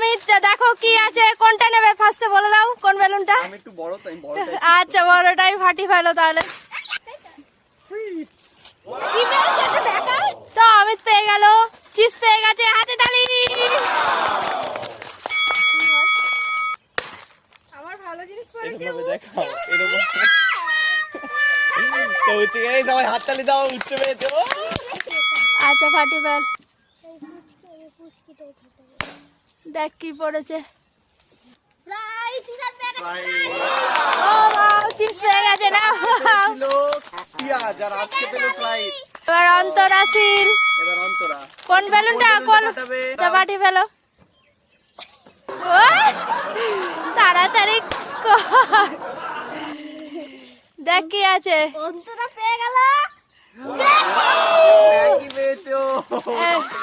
অমিত দেখো কি আছে, কোনটা নেবে ফার্স্টে বলে দাও, কোন বেলুনটা? আমি একটু বড় তাই বড়টাই। আচ্ছা বড়টাই ফাটি ফেলো তাহলে। কি পেয়েছে একটু দেখাও তো। অমিত পেয়ে গেল, চিপস পেয়ে গেছে, হাতে তালি। আমার ভালো জিনিস পড়েছে। এরকম দেখাও, এরকম তো উঠে গেছে, সবাই হাততালি দাও, উঠছে পেয়েছে। আচ্ছা ফাটি ফেল, দেখ কি পড়েছে। ও বাহ, চিপস পেয়ে গেছে না। পিয়াজ আর আজকে পেলো ফ্লাইট। এবার অন্তরাশীল, এবার অন্তরা কোন বেলুনটা? কোন ফাটি ফেলো, তাড়াতাড়ি কর। দেখ কি আছে। অন্তরা পেয়ে গেল। কি পেয়েছো?